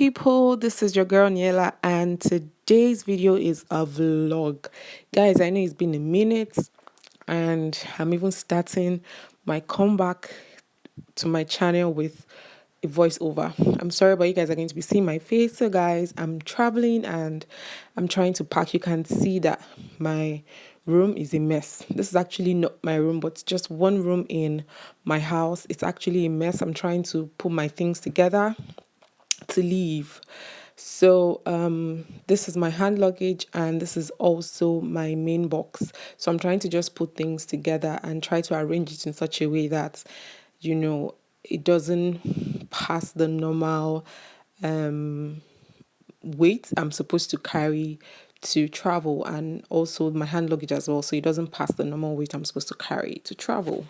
people, this is your girl Niela, and today's video is a vlog. Guys, I know it's been a minute and I'm even starting my comeback to my channel with a voiceover. I'm sorry, but you guys are going to be seeing my face. So guys, I'm traveling and I'm trying to pack. You can see that my room is a mess. This is actually not my room, but just one room in my house. It's actually a mess. I'm trying to put my things together to leave. So this is my hand luggage and this is also my main box. So I'm trying to just put things together and try to arrange it in such a way that, you know, it doesn't pass the normal weight I'm supposed to carry to travel, and also my hand luggage as well, so it doesn't pass the normal weight I'm supposed to carry to travel.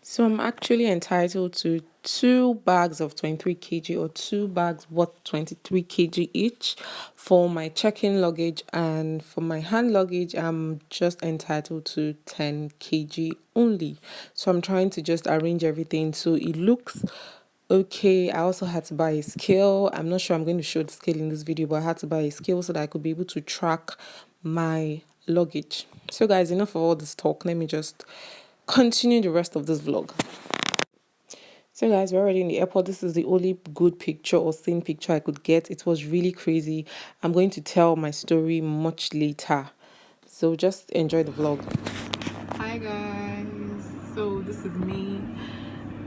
So I'm actually entitled to 2 bags of 23 kg or 2 bags worth 23 kg each for my check-in luggage, and for my hand luggage I'm just entitled to 10 kg only. So I'm trying to just arrange everything so it looks okay. I also had to buy a scale. I'm not sure I'm going to show the scale in this video, but I had to buy a scale so that I could be able to track my luggage. So guys, enough of all this talk. Let me just continue the rest of this vlog. So guys, we're already in the airport. This is the only good picture or scene picture I could get. It was really crazy. I'm going to tell my story much later, so just enjoy the vlog. Hi guys, so this is me.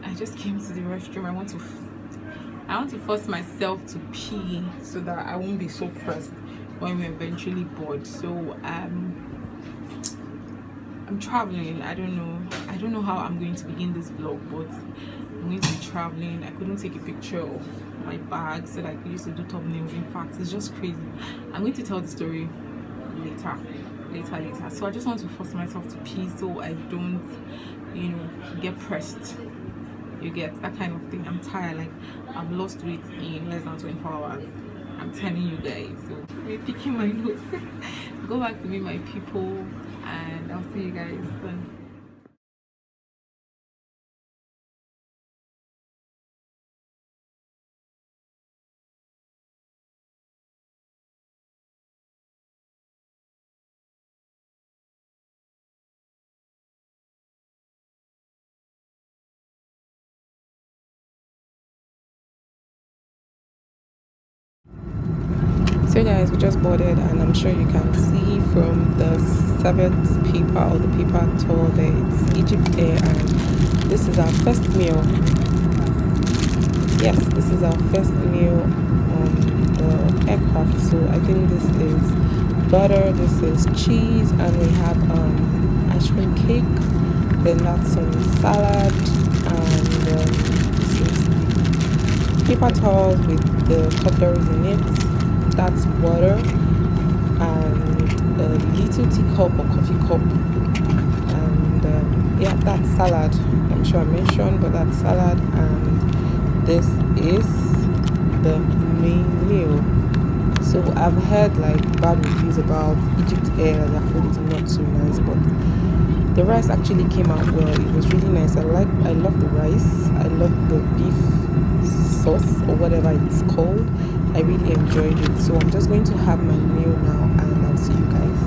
I just came to the restroom. I want to force myself to pee so that I won't be so pressed when we're eventually bored. So I'm traveling. I don't know how I'm going to begin this vlog, but I'm going to be traveling. I couldn't take a picture of my bag so that I could use to do thumbnails. In fact, it's just crazy. I'm going to tell the story later. So I just want to force myself to pee so I don't, get pressed. You get that kind of thing. I'm tired. Like, I've lost weight in less than 24 hours. I'm telling you guys. So we're picking my nose. Go back to meet my people and I'll see you guys soon. So guys, we just boarded and I'm sure you can see from the serviette paper or the paper towel there, it's Egypt Air, and this is our first meal. Yes, this is our first meal on the aircraft. So I think this is butter, this is cheese, and we have ice cream cake, then that's some salad, and this is paper towels with the cutleries in it. That's water and a little teacup or coffee cup, and yeah, that's salad. I'm sure I mentioned, but that's salad, and this is the main meal. So I've heard like bad reviews about Egypt Air, their food is not so nice, but the rice actually came out well. It was really nice. I love the rice. I love the beef sauce or whatever it's called. I really enjoyed it. So I'm just going to have my meal now and I'll see you guys.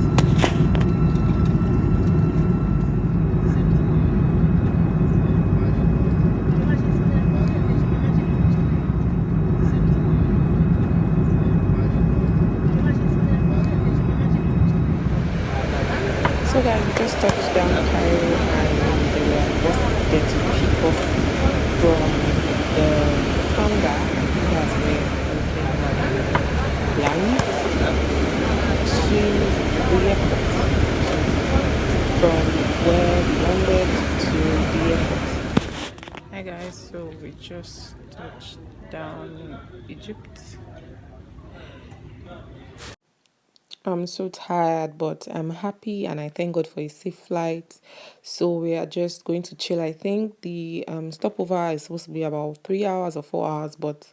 So guys, we just touched down Cairo and there was a bus there to pick us from the hangar. That's where land to the airport. From where we landed to the airport. Hi guys, so we just touched down Egypt. I'm so tired, but I'm happy and I thank God for a safe flight. So we are just going to chill. I think the stopover is supposed to be about 3 hours or 4 hours, but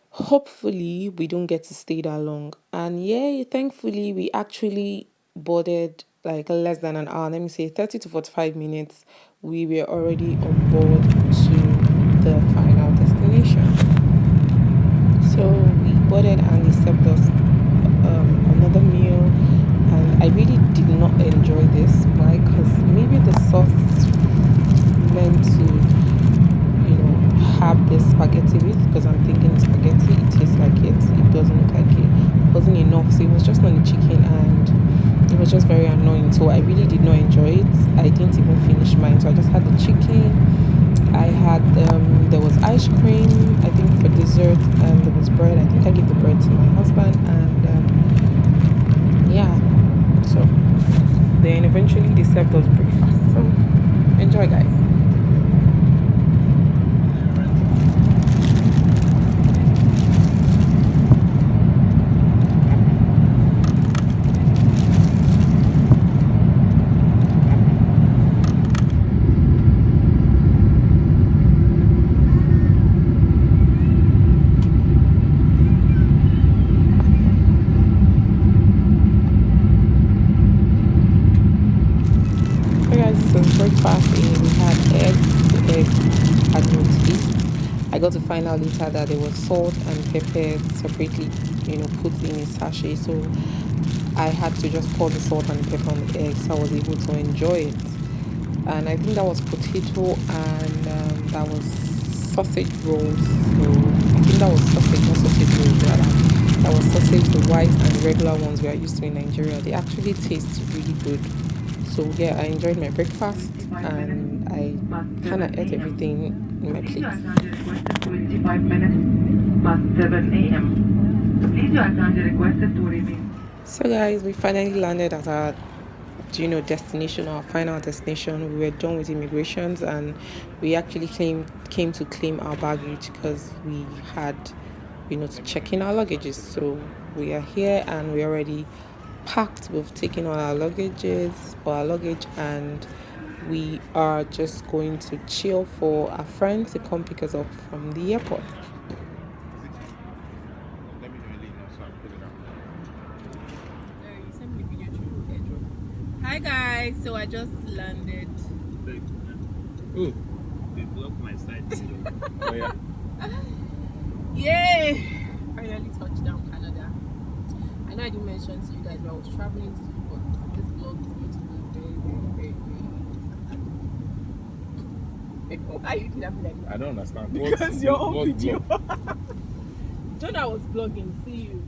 hopefully we don't get to stay that long. And yeah, thankfully we actually boarded like less than an hour. Let me say 30 to 45 minutes. We were already on board to the final destination. So enjoy this. Why? Because maybe the sauce meant to, have this spaghetti with, because I'm thinking spaghetti, it tastes like it doesn't look like it wasn't enough. So it was just on the chicken, and it was just very annoying. So I really did not enjoy it. I didn't even finish mine. So I just had the chicken. I had there was ice cream, I think, for dessert, and there was bread. I think I gave the bread to my husband, and yeah. So then eventually they served us breakfast. So enjoy, guys. So breakfast, we had eggs. The eggs had no taste. I got to find out later that there was salt and pepper separately, put in a sachet. So I had to just pour the salt and pepper on the eggs, so I was able to enjoy it. And I think that was potato, and that was sausage rolls. So I think that was sausage, not sausage rolls rather. That was sausage, the white and regular ones we are used to in Nigeria. They actually taste really good. So yeah, I enjoyed my breakfast, and I kind of ate everything in my plate. 25 minutes past 7 a.m. Please you are kindly requested to remain. So guys, we finally landed at our destination, our final destination. We were done with immigrations, and we actually came to claim our baggage because we had to check in our luggages. So we are here, and we already packed. We've taken all our luggage, and we are just going to chill for our friends to come pick us up from the airport. Hi guys, so I just landed. Oh, they blocked my side. Oh yeah. Yay! Finally touched down Canada. I know I didn't mention to you guys where I was traveling to, but this vlog is going to be very, very, very, very. Why are you looking at me like that? I don't understand. Because your own video. John, I was vlogging. See you.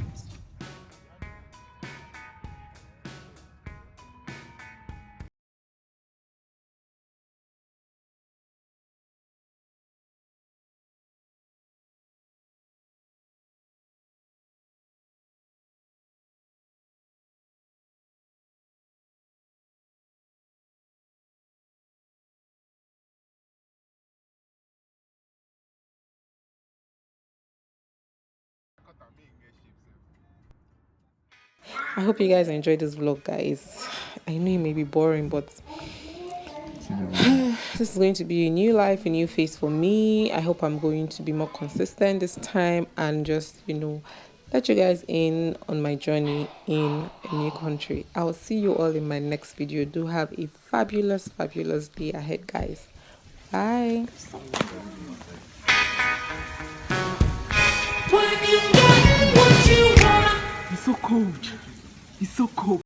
I hope you guys enjoyed this vlog, guys. I know it may be boring, but this is going to be a new life, a new phase for me. I hope I'm going to be more consistent this time, and just let you guys in on my journey in a new country. I will see you all in my next video. Do have a fabulous day ahead, guys. Bye. It's so cold. It's so cold.